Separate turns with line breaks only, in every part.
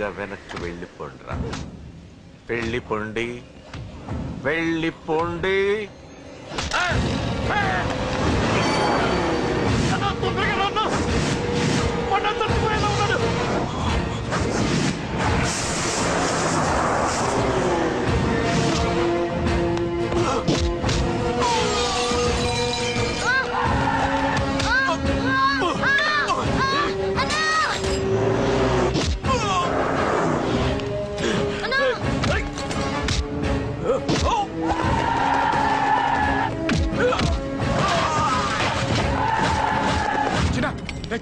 మెల్లిగా వెనక్కి వెళ్ళిపోండిరా. వెళ్ళిపోండి, వెళ్ళిపోండి.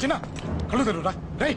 చిన్న కళ్ళు తెరురా రై.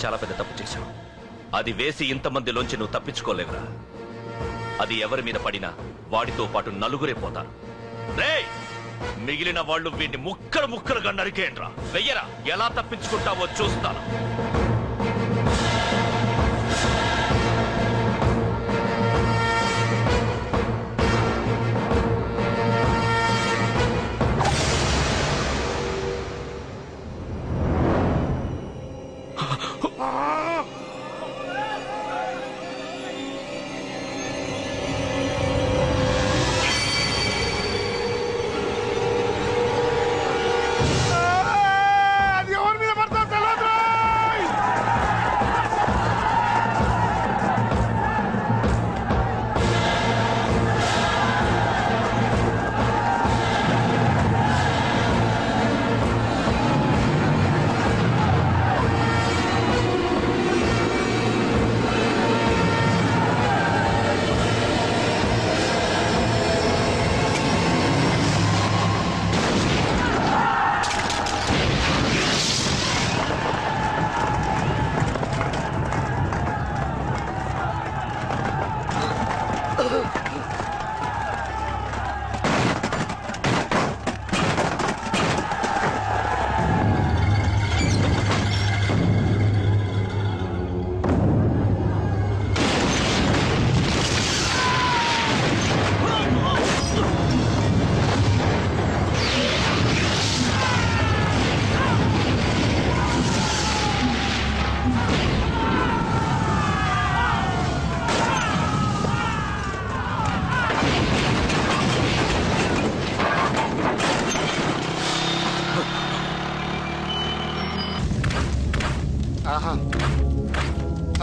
చాలా పెద్ద తప్పు చేశావు. అది వేసి ఇంతమందిలోంచి నువ్వు తప్పించుకోలేవురా. అది ఎవరి మీద పడినా వాడితో పాటు నలుగురే పోతారు. రేయ్, మిగిలిన వాళ్ళు వీడిని ముక్కలు ముక్కలుగా నరికేయండ్రా. వెయ్యరా, ఎలా తప్పించుకుంటావో చూస్తాను.
అది ఎవరి మీద పడతావు తెలియదు.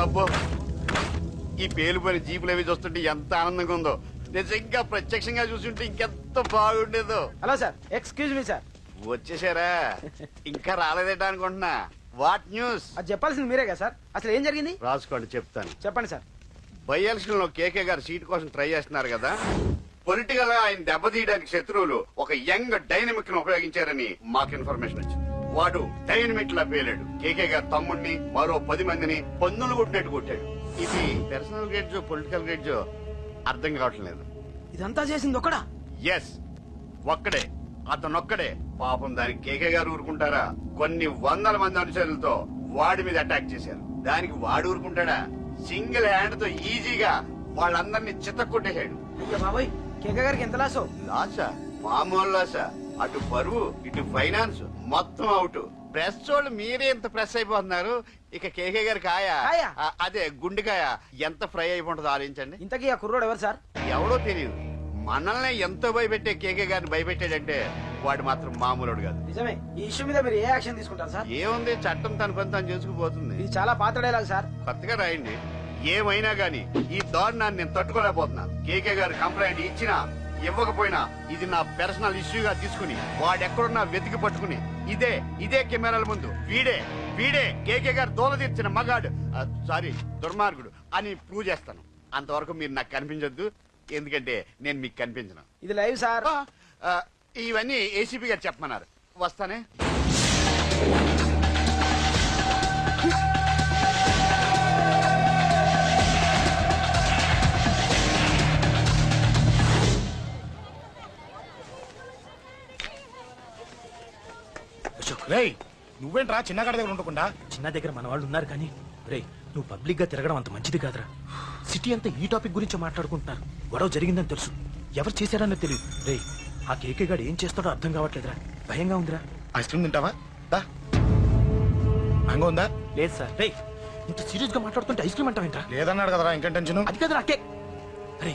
అబ్బో, ఈ పేలిపోయిన జీపులు అవి చూస్తుంటే ఎంత ఆనందంగా ఉందో. నిజంగా ప్రత్యక్షంగా చూస్తుంటే ఇంకెంత బాగుండేదో.
Hello sir, excuse me sir.
వచ్చేసారా? ఇంకా రాలేదేటా అనుకుంటున్నా. What news?
అది చెప్పాల్సింది మీరే కదా సార్. అసలు ఏం జరిగింది
రాసుకోండి, చెప్తాను.
చెప్పండి సార్.
బై ఎలక్షన్ లో కేకే గారు సీట్ కోసం ట్రై చేస్తున్నారు కదా. పొలిటికల్ గా ఆయన దెబ్బతీయడానికి శత్రువులు ఒక యంగ్ డైనమిక్ ను ఉపయోగించారని మాకు ఇన్ఫర్మేషన్ వచ్చింది. వాడు డైనమిక్ లా పేలాడు. కేకే గారు తమ్ముడిని, మరో 10 మందిని పన్నులు కొట్టినట్టు కొట్టాడు. ఇది పర్సనల్ గ్రేడ్జో పొలిటికల్ గ్రేడ్జో అర్థం కావట్లేదు.
ఇదంతా చేసింది ఒకడా?
ఎస్, ఒక్కడే, అతనొక్కడే. పాపం దానికి కేకే గారు ఊరుకుంటారా? కొన్ని వందల మంది అనుచరులతో వాడి మీద అటాక్ చేశారు. దానికి వాడు ఊరుకుంటాడా? సింగిల్ హ్యాండ్ తో ఈజీగా వాళ్ళందరినీ చిత్తకొట్టేశాడు.
అయ్యో బాబాయ్, కేక గారికి ఎంత లాసో?
లాసా? మామూలు లాసా? అటు పరువు, ఇటు ఫైనాన్స్, మొత్తం అవుట్. ప్రెస్ వాళ్ళు మీరే ఎంత ప్రెస్ అయిపోతున్నారు. ఇక కేకే గారి కాయ,
కాయ?
అదే గుండెకాయ ఎంత ఫ్రై అయిపోతుందో ఆలోచించండి.
ఇంతకీ ఆ కుర్రోడు ఎవరు సార్?
ఎవడో తెలియదు. మనల్ని ఎంతో భయపెట్టే కేకే గారిని భయపెట్టాడంటే వాడు మాత్రం మామూలుడు కాదు.
నిజమే. ఈ ఇష్యూ మీద మీరు ఏ యాక్షన్ తీసుకుంటారు సార్?
ఏముంది, చట్టం తన పని తాను చేసుకుపోతుంది.
ఇది చాలా పాత డైలాగ్ సార్.
కొత్తగా రాయండి. ఏమైనా గాని ఈ దారుణాన్ని నేను తట్టుకోలేకపోతున్నాను. కేకే గారు కంప్లైంట్ ఇచ్చినా ఇవ్వకపోయినా ఇది నా పర్సనల్ ఇష్యూగా తీసుకుని వాడెక్కడున్నా వెతికి పట్టుకుని ఇదే కెమెరాల ముందు వీడే కేకే గారు దోల తీర్చిన మగాడు, సారీ దుర్మార్గుడు అని ప్రూవ్ చేస్తాను. అంతవరకు మీరు నాకు కనిపించొద్దు, ఎందుకంటే నేను మీకు కనిపించను.
ఇది లైవ్ సార్.
ఇవన్నీ ఏసీపీ గారు చెప్పమన్నారు. వస్తానే.
రేయ్, నువ్వేంట్రా చిన్నగాడి దగ్గర ఉండకుండా?
చిన్న దగ్గర మన వాళ్ళు ఉన్నారు కానీ రేయ్, నువ్వు పబ్లిక్ గా తిరగడం అంత మంచిది కాదురా. సిటీ అంతా ఈ టాపిక్ గురించి మాట్లాడుకుంటున్నారు. గొడవ జరిగిందని తెలుసు, ఎవరు చేశారని తెలియదు. రేయ్, ఆ కేకే గాడు ఏం చేస్తాడో అర్థం కావట్లేదురా. భయంగా ఉందిరా.
ఐస్ క్రీమ్ తింటావా? దా. మ్యాంగో ఉందా?
లేదు సార్. రేయ్, ఇంత సీరియస్ గా మాట్లాడుతుంటే ఐస్ క్రీమ్ అంటావేంట్రా?
లేదన్నాడు కదరా, ఇంకేం టెన్షన్?
అది కాదురా కేక్. రే,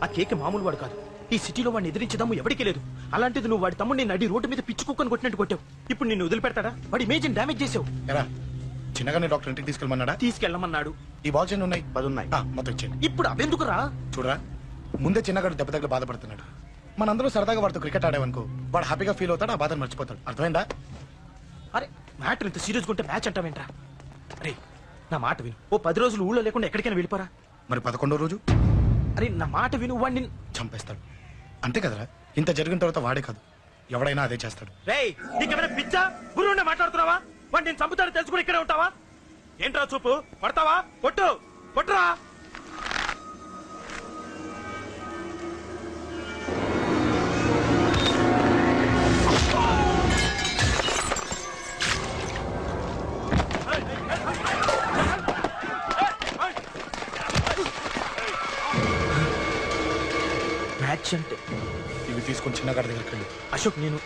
ఆ కేక్ మామూలు వాడు కాదు. ఈ సిటీలో వాడిని ఎదిరించదాము ఎవరికీ లేదు. అలాంటిది నువ్వు వాడి తమ్ముడిని నడి రోడ్డు మీద పిచ్చి కుక్కని కొట్టినట్టు కొట్టావు. ఇప్పుడు నిన్ను వదిలిపెడతాడా? వాడి ఇమేజ్ డ్యామేజ్ చేసావు.
ఎరా, చిన్నగానే డాక్టర్ ఇంటికి తీసుకెళ్ళమన్నాడా?
తీసుకెళ్ళమన్నాడు.
ఈ బాల్స్ ఎన్ని ఉన్నాయి?
10 ఉన్నాయి.
మొత్తం ఇచ్చేయండి.
ఇప్పుడు అవెందుకురా?
చూడరా, ముందే చిన్నగాడు దెబ్బ తగ్గ బాధపడుతున్నాడు. మనందరూ సరదాగా వాడితో క్రికెట్ ఆడామనుకో, వాడు హ్యాపీగా ఫీల్ అవుతాడు, ఆ బాధను మర్చిపోతాడు. అర్థమైందా?
అరే, మ్యాటర్ ఇంత సీరియస్ గా ఉంటే మ్యాచ్ అంటావేంట్రా? అరే, నా మాట విను. ఓ 10 రోజులు ఊళ్ళో లేకుండా ఎక్కడికైనా వెళ్ళిపోరా.
మరి 11వ రోజు?
అరే, నా మాట విను. వాడిని
చంపేస్తాడు. అంతే కదరా? ఇంత జరిగిన తర్వాత వాడే కాదు, ఎవడైనా అదే చేస్తాడు.
రేయ్, నీకేమైనా పిచ్చా? గురువునే మాట్లాడుతున్నావా? వాడు నేను చంపుతాను తెలుసుకుని ఇక్కడే ఉంటావా? ఏంట్రా చూపు? పడతావా? కొట్టురా.
చిన్నగాడి దగ్గరికి వెళ్ళి
అశోక్ నేను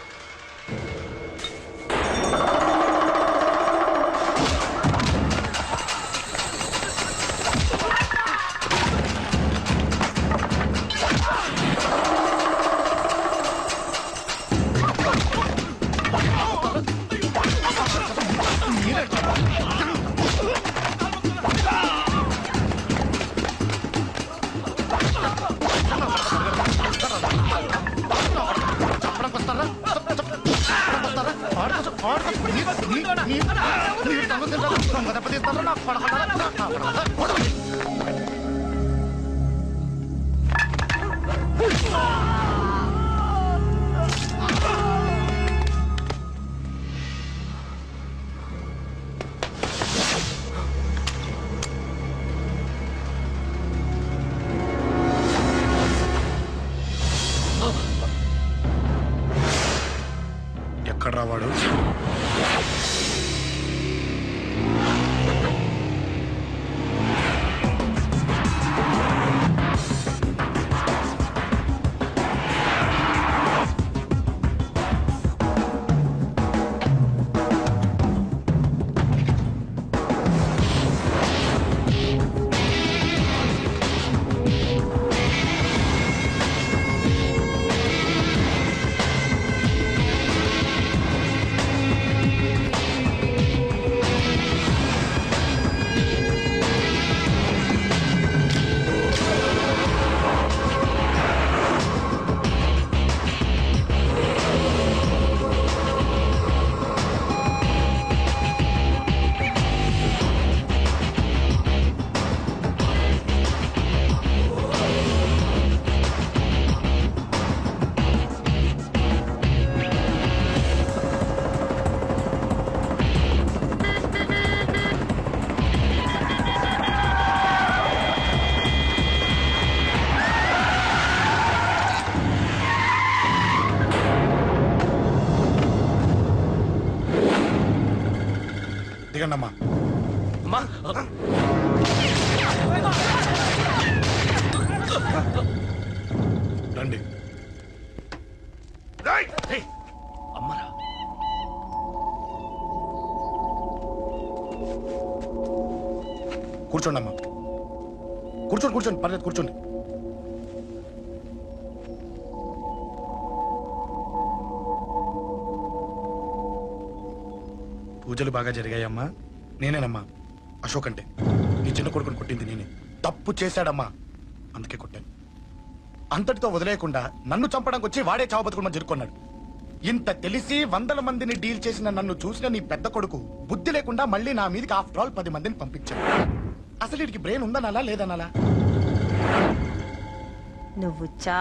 ఎక్కడ రావాడు? దిగండి అమ్మా.
అమ్మా
రండి.
ఏయ్, అమ్మరా
కూర్చోండి అమ్మా. కూర్చోండి కూర్చోండి, పర్లేదు కూర్చోండి. పూజలు బాగా జరిగాయమ్మా? నేనేనమ్మా అశోక్ అంటే. నీ చిన్న కొడుకుని కొట్టింది నేనే. తప్పు చేశాడమ్మా, అందుకే కొట్టాను. అంతటితో వదిలేయకుండా నన్ను చంపడానికి వచ్చి వాడే చావు బతుకుని జరుపుకున్నాడు. ఇంత తెలిసి 100 మందిని డీల్ చేసిన నన్ను చూసిన నీ పెద్ద కొడుకు బుద్ధి లేకుండా మళ్ళీ నా మీదకి ఆఫ్టర్ ఆల్ 10 మందిని పంపించాడు. అసలు వీడికి బ్రెయిన్ ఉందనాలా లేదనాలా?
నువ్వు చా